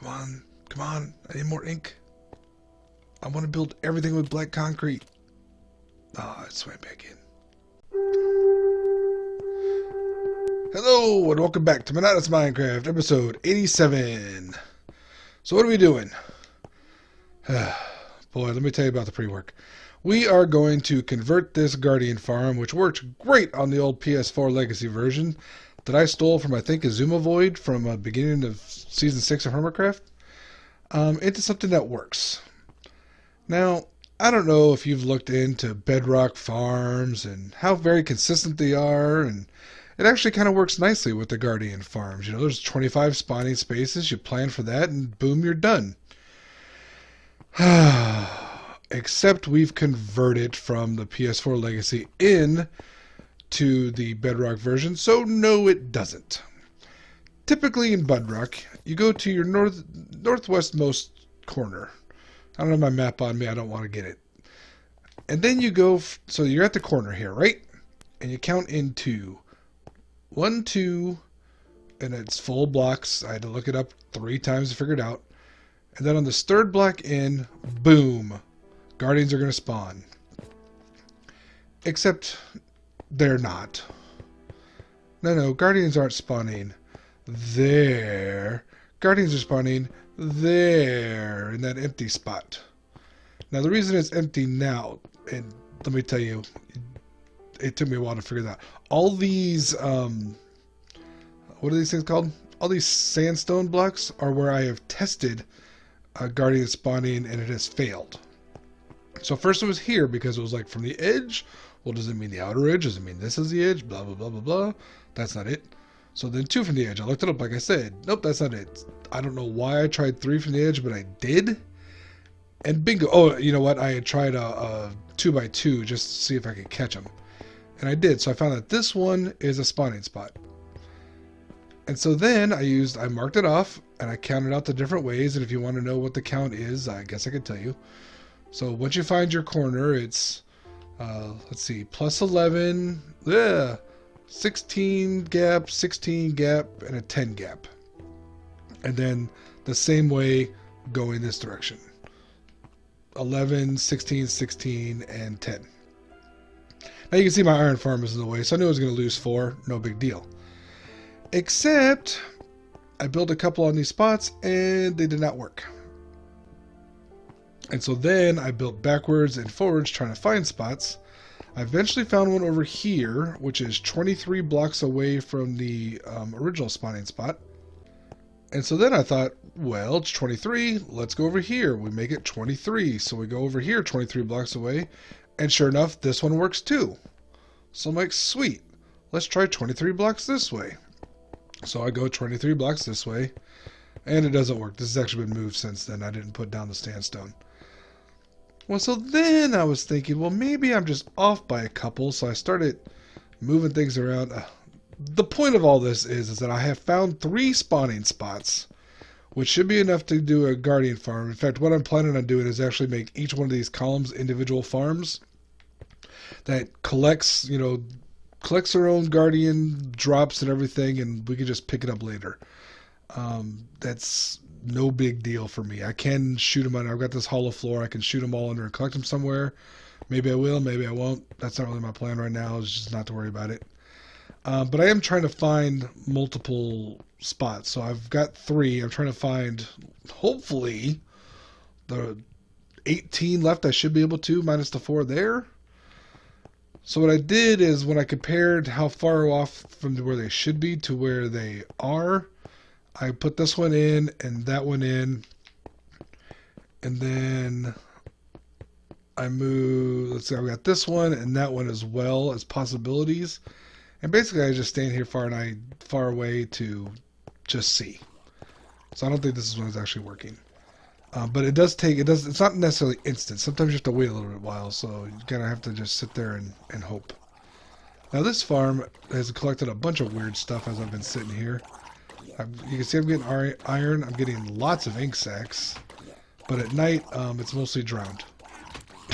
Come on. Come on. I need more ink. I want to build everything with black concrete. Ah, it swam back in. Hello, and welcome back to Monotonous Minecraft, episode 87. So what are we doing? Boy, let me tell you about the pre-work. We are going to convert this Guardian farm, which worked great on the old PS4 Legacy version that I stole from, I think, Azuma Void from the beginning of Season 6 of Hermitcraft, into something that works. Now, I don't know if you've looked into Bedrock farms and how very consistent they are, and it actually kind of works nicely with the Guardian farms. You know, there's 25 spawning spaces, you plan for that, and boom, you're done. Except we've converted from the PS4 Legacy in to the Bedrock version, so no, it doesn't. Typically in Bedrock, you go to your northwestmost corner. I don't have my map on me, I don't want to get it. And then you go, so you're at the corner here, right? And you count into 1, 2, and it's full blocks. I had to look it up 3 times to figure it out. And then on this third block in, boom, Guardians are going to spawn. Except they're not. No, Guardians aren't spawning there. Guardians are spawning there, in that empty spot. Now the reason it's empty now, and let me tell you, it took me a while to figure that out. All these, what are these things called? All these sandstone blocks are where I have tested Guardian spawning, and it has failed. So first it was here because it was like from the edge. Well, does it mean the outer edge? Does it mean this is the edge? Blah, blah, blah, blah, blah. That's not it. So then 2 from the edge. I looked it up, like I said. Nope, that's not it. I don't know why I tried 3 from the edge, but I did. And bingo. Oh, you know what? I had tried a 2x2 just to see if I could catch them. And I did. So I found that this one is a spawning spot. And so then I marked it off, and I counted out the different ways. And if you want to know what the count is, I guess I could tell you. So once you find your corner, it's, let's see, plus 11, 16 gap, 16 gap, and a 10 gap. And then the same way going this direction. 11, 16, 16, and 10. Now you can see my iron farm is in the way, so I knew I was going to lose 4. No big deal. Except I built a couple on these spots, and they did not work. And so then I built backwards and forwards trying to find spots. I eventually found one over here, which is 23 blocks away from the original spawning spot. And so then I thought, well, it's 23. Let's go over here. We make it 23. So we go over here 23 blocks away. And sure enough, this one works too. So I'm like, sweet. Let's try 23 blocks this way. So I go 23 blocks this way. And it doesn't work. This has actually been moved since then. I didn't put down the sandstone. Well, so then I was thinking, well, maybe I'm just off by a couple. So I started moving things around. The point of all this is that I have found 3 spawning spots, which should be enough to do a Guardian farm. In fact, what I'm planning on doing is actually make each one of these columns individual farms that collects their own Guardian drops and everything, and we can just pick it up later. That's no big deal for me. I can shoot them under. I've got this hollow floor. I can shoot them all under and collect them somewhere. Maybe I will, maybe I won't. That's not really my plan right now. It's just not to worry about it. But I am trying to find multiple spots. So I've got 3. I'm trying to find, hopefully, the 18 left I should be able to, minus the 4 there. So what I did is when I compared how far off from where they should be to where they are, I put this one in and that one in. And then I move, let's see, I've got this one and that one as well as possibilities. And basically I just stand here far away to just see. So I don't think this one is actually working. But it's not necessarily instant. Sometimes you have to wait a little bit while, so you kind of have to just sit there and hope. Now this farm has collected a bunch of weird stuff as I've been sitting here. You can see I'm getting iron, I'm getting lots of ink sacks, but at night it's mostly drowned.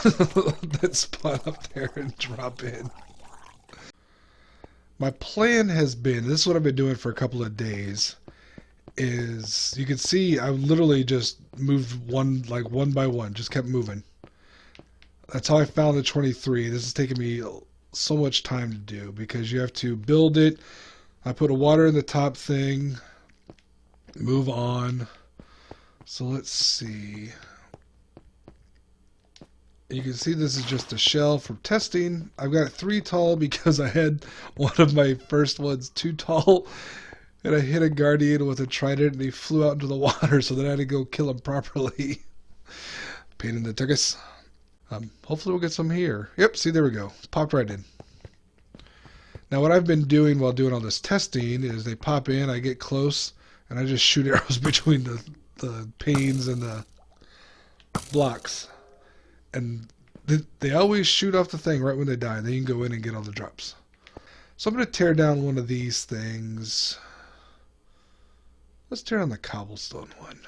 That spawn up there and drop in. My plan has been, this is what I've been doing for a couple of days, is you can see I literally just moved one by one, just kept moving. That's how I found the 23. This is taking me so much time to do because you have to build it. I put a water in the top thing, move on. So let's see. You can see this is just a shell from testing. I've got it 3 tall because I had one of my first ones too tall. And I hit a guardian with a trident and he flew out into the water, so then I had to go kill him properly. Pain in the tuchus. Hopefully we'll get some here. Yep, see, there we go. Popped right in. Now what I've been doing while doing all this testing is they pop in, I get close, and I just shoot arrows between the panes and the blocks. And they always shoot off the thing right when they die. Then you can go in and get all the drops. So I'm going to tear down one of these things. Let's tear down the cobblestone one.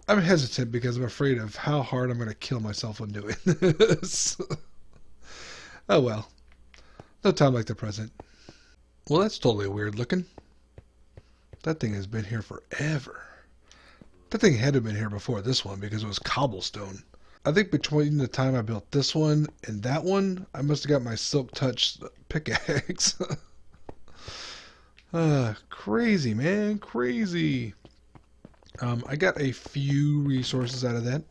I'm hesitant because I'm afraid of how hard I'm going to kill myself when doing this. Oh well. No time like the present. Well, that's totally weird looking. That thing has been here forever. That thing had to have been here before this one because it was cobblestone. I think between the time I built this one and that one, I must have got my silk touch pickaxe. Crazy, man. Crazy. I got a few resources out of that.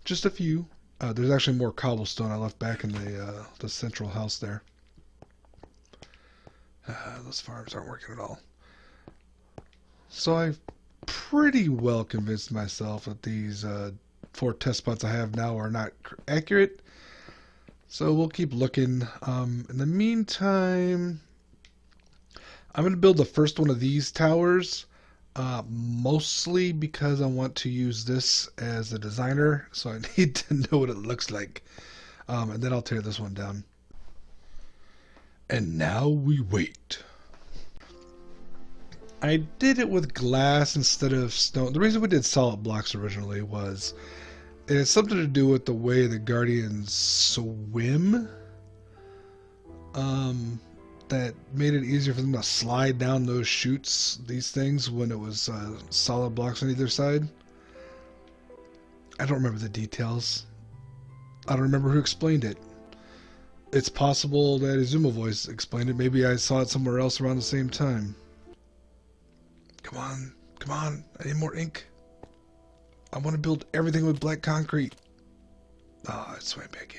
Just a few. There's actually more cobblestone I left back in the central house there. Those farms aren't working at all. So I've pretty well convinced myself that these 4 test spots I have now are not accurate. So we'll keep looking. In the meantime, I'm going to build the first one of these towers. Mostly because I want to use this as a designer, so I need to know what it looks like. And then I'll tear this one down. And now we wait. I did it with glass instead of stone. The reason we did solid blocks originally was it had something to do with the way the guardians swim. That made it easier for them to slide down those chutes, these things, when it was solid blocks on either side. I don't remember the details. I don't remember who explained it. It's possible that Izuma Voice explained it. Maybe I saw it somewhere else around the same time. Come on, come on. I need more ink. I want to build everything with black concrete. Ah, it swam back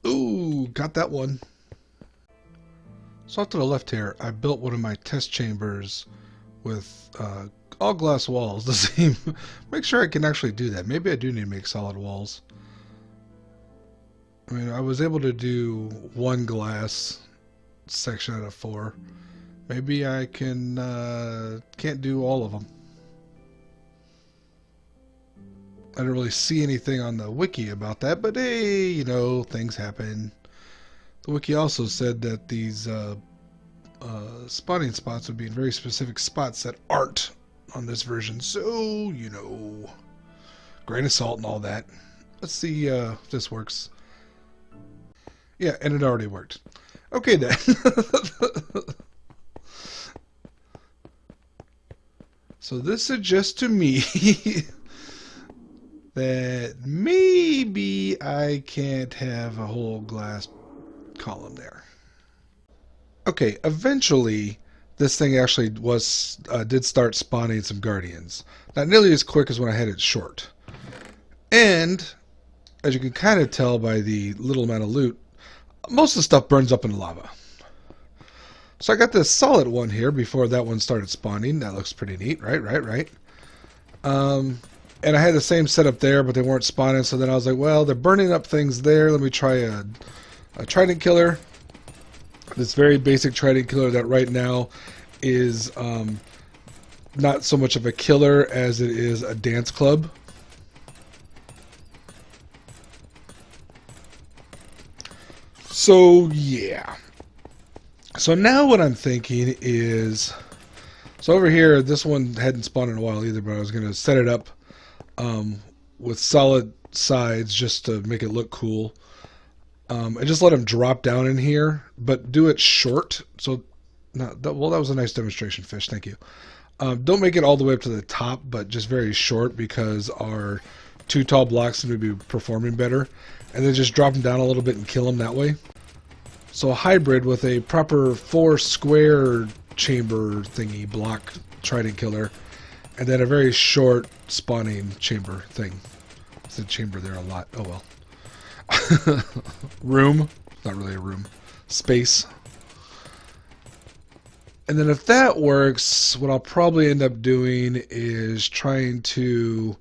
in. Ooh, got that one. So off to the left here, I built one of my test chambers with all glass walls. The same. Make sure I can actually do that. Maybe I do need to make solid walls. I mean, I was able to do 1 glass section out of 4. Maybe I can't do all of them. I don't really see anything on the wiki about that, but hey, you know, things happen. The wiki also said that these spawning spots would be in very specific spots that aren't on this version. So, you know, grain of salt and all that. Let's see if this works. Yeah, and it already worked. Okay then. So this suggests to me that maybe I can't have a whole glass column there. Okay, eventually this thing actually did start spawning some guardians. Not nearly as quick as when I had it short. And as you can kind of tell by the little amount of loot, most of the stuff burns up in lava. So I got this solid one here before that one started spawning. That looks pretty neat, right? And I had the same setup there, but they weren't spawning, so then I was like, well, they're burning up things there. Let me try a trident killer. This very basic trident killer that right now is not so much of a killer as it is a dance club. So, yeah. So now what I'm thinking is... So over here, this one hadn't spawned in a while either, but I was going to set it up with solid sides just to make it look cool. And just let them drop down in here, but do it short. So Well, that was a nice demonstration fish. Thank you. Don't make it all the way up to the top, but just very short because our 2 tall blocks seem to be performing better. And then just drop them down a little bit and kill them that way. So a hybrid with a proper 4 square chamber thingy block trident killer, and then a very short spawning chamber thing. I said chamber there a lot. Oh well. Room. Not really a room. Space. And then if that works, what I'll probably end up doing is trying to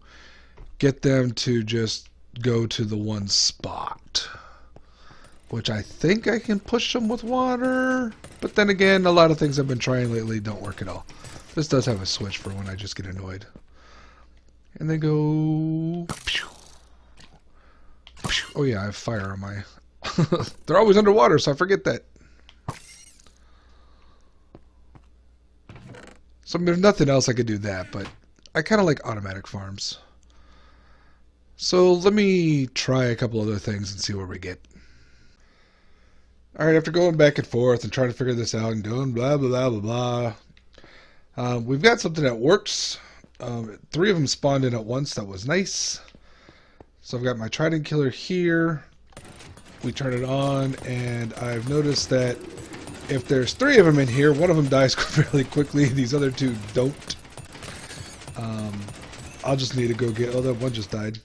get them to just go to the one spot. Which I think I can push them with water. But then again, a lot of things I've been trying lately don't work at all. This does have a switch for when I just get annoyed. And they go... Oh yeah, I have fire on my... They're always underwater, so I forget that. So I mean, if nothing else, I could do that, but I kind of like automatic farms. So let me try a couple other things and see where we get. Alright, after going back and forth and trying to figure this out and going blah, blah, blah, blah, blah, we've got something that works. 3 of them spawned in at once. That was nice. So I've got my trident killer here. We turn it on, and I've noticed that if there's 3 of them in here, one of them dies fairly quickly. These other 2 don't. I'll just need to go get... Oh, that one just died.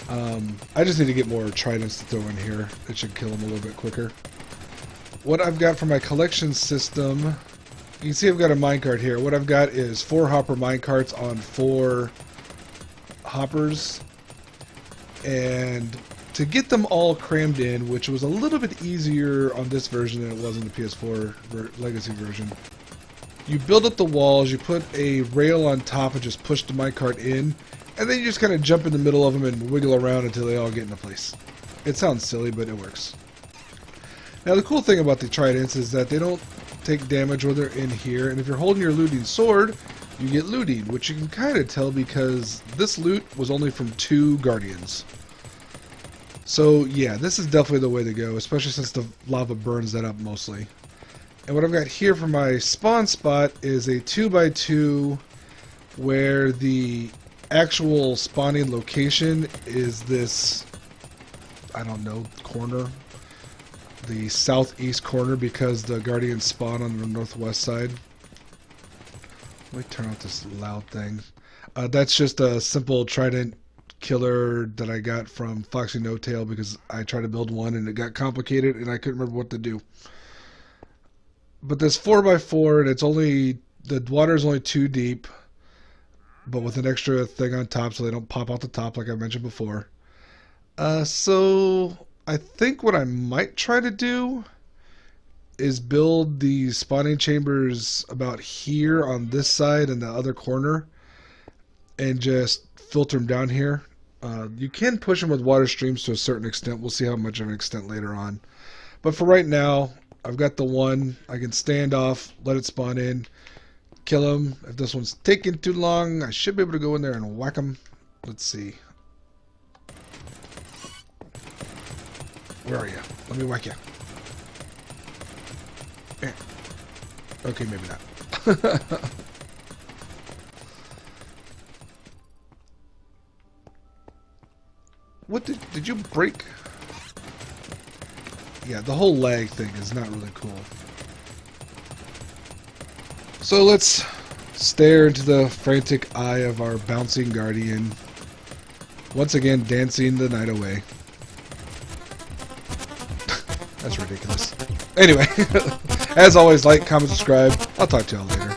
I just need to get more tridents to throw in here. It should kill them a little bit quicker. What I've got for my collection system... You can see I've got a minecart here. What I've got is 4 hopper minecarts on 4 hoppers. And to get them all crammed in, which was a little bit easier on this version than it was in the PS4 Legacy version, you build up the walls, you put a rail on top and just push the minecart in, and then you just kind of jump in the middle of them and wiggle around until they all get into place. It sounds silly, but it works. Now the cool thing about the tridents is that they don't take damage when they're in here, and if you're holding your looting sword, you get looting, which you can kind of tell because this loot was only from 2 guardians. So yeah, this is definitely the way to go, especially since the lava burns that up mostly. And what I've got here for my spawn spot is a 2x2 where the actual spawning location is this, I don't know, corner. The southeast corner because the guardians spawn on the northwest side. Let me turn off this loud thing. That's just a simple trident killer that I got from Foxy No Tail because I tried to build one and it got complicated and I couldn't remember what to do. But this 4x4 and it's only, the water is only 2 deep, but with an extra thing on top so they don't pop out the top like I mentioned before. So I think what I might try to do is build the spawning chambers about here on this side and the other corner and just filter them down here. You can push them with water streams to a certain extent. We'll see how much of an extent later on. But for right now, I've got the one. I can stand off, let it spawn in, kill him. If this one's taking too long, I should be able to go in there and whack him. Let's see. Where are you? Let me whack you. Okay, maybe not. What did you break? Yeah, the whole lag thing is not really cool. So let's stare into the frantic eye of our bouncing guardian. Once again, dancing the night away. That's ridiculous. Anyway, as always, like, comment, subscribe. I'll talk to y'all later.